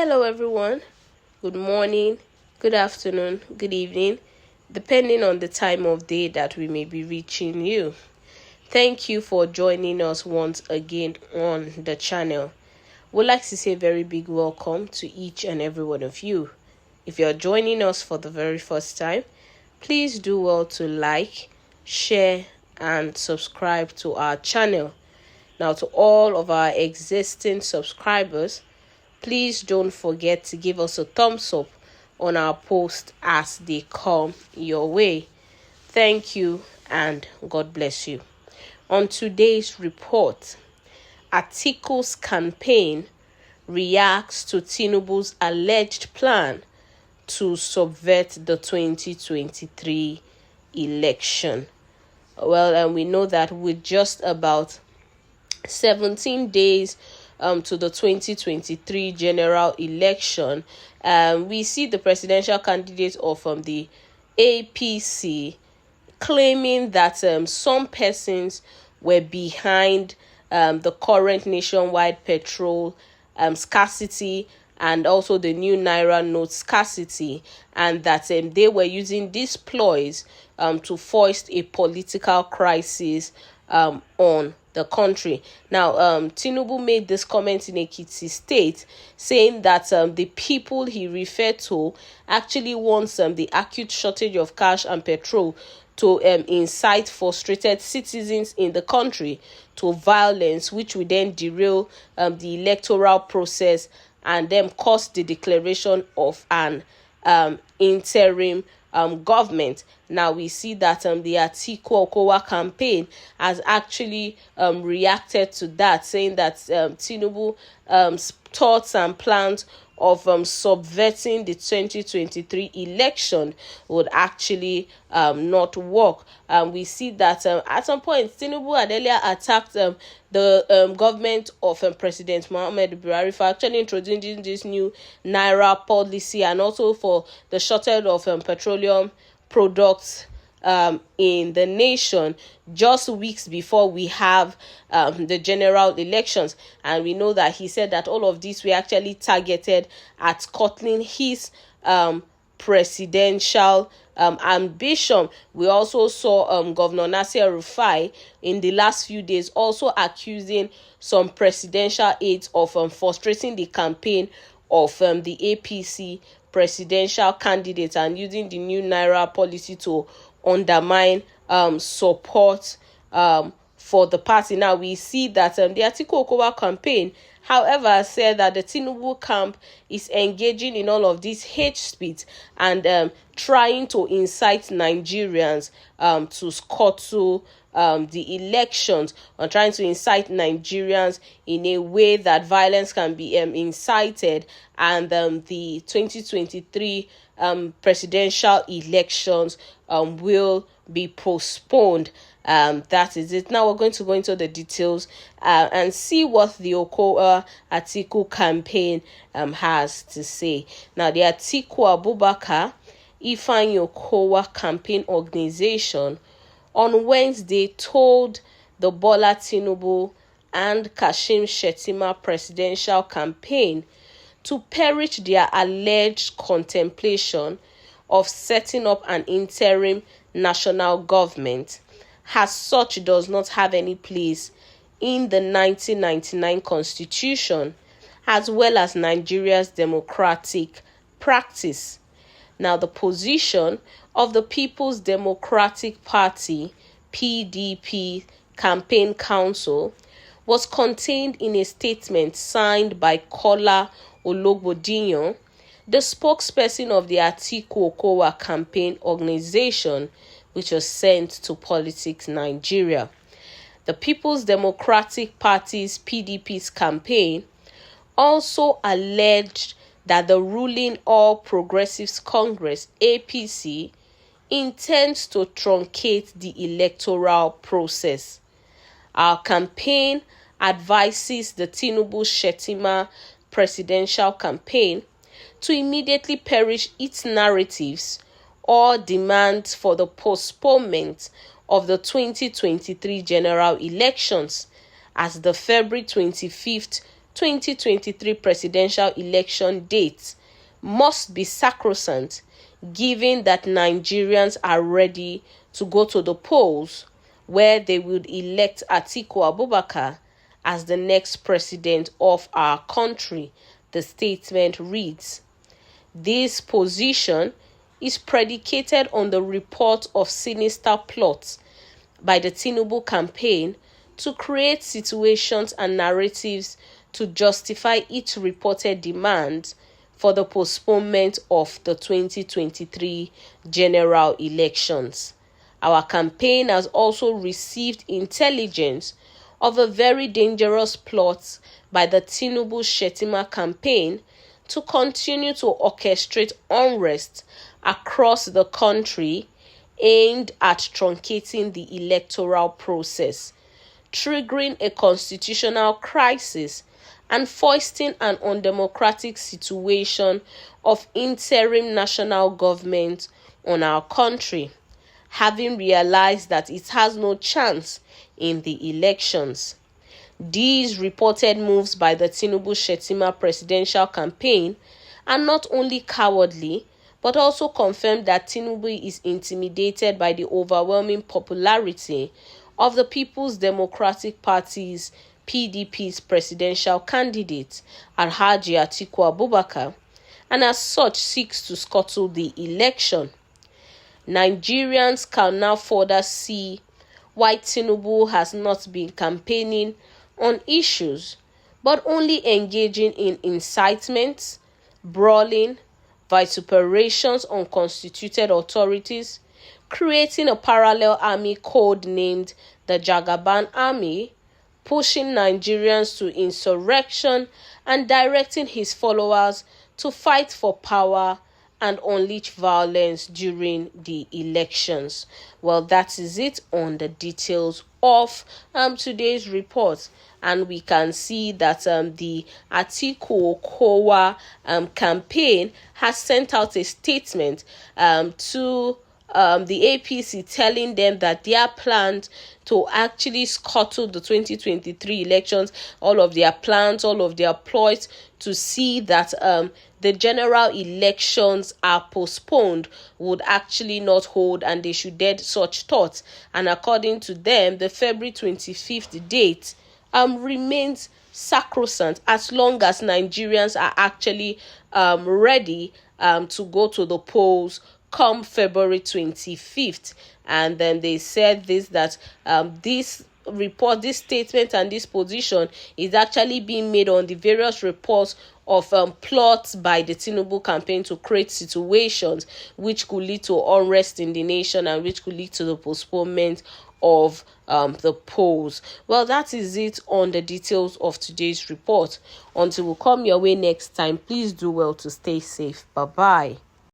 Hello everyone, good morning, good afternoon, good evening, depending on the time of day that we may be reaching you. Thank you for joining us once again on the channel. We'd like to say a very big welcome to each and every one of you. If you're joining us for the very first time, please do well to like, share, and subscribe to our channel. Now, to all of our existing subscribers, please don't forget to give us a thumbs up on our posts as they come your way. Thank you and God bless you. On today's report, ATIKU's campaign reacts to TINUBU'S alleged plan to subvert the 2023 election. Well, we know that with just about 17 days to the 2023 general election, we see the presidential candidate of the APC claiming that some persons were behind the current nationwide petrol scarcity and also the new Naira note scarcity, and that they were using these ploys to foist a political crisis on the country. Now, Tinubu made this comment in Ekiti State, saying that the people he referred to actually wants the acute shortage of cash and petrol to incite frustrated citizens in the country to violence, which would then derail the electoral process and then cause the declaration of an interim government. Now we see that the ATIKU Okowa campaign has actually reacted to that, saying that Tinubu thoughts and plans of subverting the 2023 election would actually not work. We see that at some point Tinubu had earlier attacked the government of President Muhammadu Buhari for actually introducing this new Naira policy and also for the shortage of petroleum products in the nation just weeks before we have the general elections. And we know that he said that all of these were actually targeted at curtailing his presidential ambition. We also saw Governor Nasir Rufai in the last few days also accusing some presidential aides of frustrating the campaign of the APC presidential candidate and using the new Naira policy to undermine support for the party. Now we see that the ATIKU Okowa campaign, however, said that the Tinubu camp is engaging in all of this hate speech and trying to incite Nigerians to scuttle the elections, or trying to incite Nigerians in a way that violence can be incited and the 2023 presidential elections will be postponed. That is it. Now we're going to go into the details and see what the Okowa ATIKU campaign has to say. Now, the ATIKU Abubakar Ifeanyi Okowa campaign organization on Wednesday told the Bola Tinubu and Kashim Shettima presidential campaign to perish their alleged contemplation of setting up an interim national government, as such does not have any place in the 1999 constitution, as well as Nigeria's democratic practice. Now, the position of the People's Democratic Party, PDP, campaign council was contained in a statement signed by Kola Ologbodiyan, the spokesperson of the ATIKU Okowa campaign organization, which was sent to Politics Nigeria. The People's Democratic Party's PDP's campaign also alleged that the ruling All Progressives Congress, APC, intends to truncate the electoral process. Our campaign advises the Tinubu-Shettima presidential campaign to immediately perish its narratives or demands for the postponement of the 2023 general elections, as the February 25th 2023 presidential election date must be sacrosanct, given that Nigerians are ready to go to the polls, where they would elect ATIKU Abubakar as the next president of our country, the statement reads. This position is predicated on the report of sinister plots by the Tinubu campaign to create situations and narratives to justify its reported demand for the postponement of the 2023 general elections. Our campaign has also received intelligence of a very dangerous plot by the TINUBU'S campaign to continue to orchestrate unrest across the country aimed at truncating the electoral process, triggering a constitutional crisis and foisting an undemocratic situation of interim national government on our country, having realized that it has no chance in the elections. These reported moves by the Tinubu-Shettima presidential campaign are not only cowardly, but also confirm that Tinubu is intimidated by the overwhelming popularity of the People's Democratic Party's PDP's presidential candidate, Alhaji Atiku Abubakar, and as such seeks to scuttle the election. Nigerians can now further see why Tinubu has not been campaigning on issues, but only engaging in incitement, brawling, vituperations on constituted authorities, creating a parallel army codenamed the Jagaban Army, pushing Nigerians to insurrection, and directing his followers to fight for power and unleash violence during the elections. Well, that is it on the details of today's report. And we can see that the Atiku Okowa campaign has sent out a statement to the APC, telling them that their plans to actually scuttle the 2023 elections, all of their plans, all of their ploys to see that the general elections are postponed would actually not hold, and they should dead such thoughts. And according to them, the February 25th date remains sacrosanct as long as Nigerians are actually ready to go to the polls come February 25th. And then they said that this report, this statement, and this position is actually being made on the various reports of plots by the Tinubu campaign to create situations which could lead to unrest in the nation and which could lead to the postponement of the polls. Well, that is it on the details of today's report. Until we come your way next time, please do well to stay safe. Bye-bye.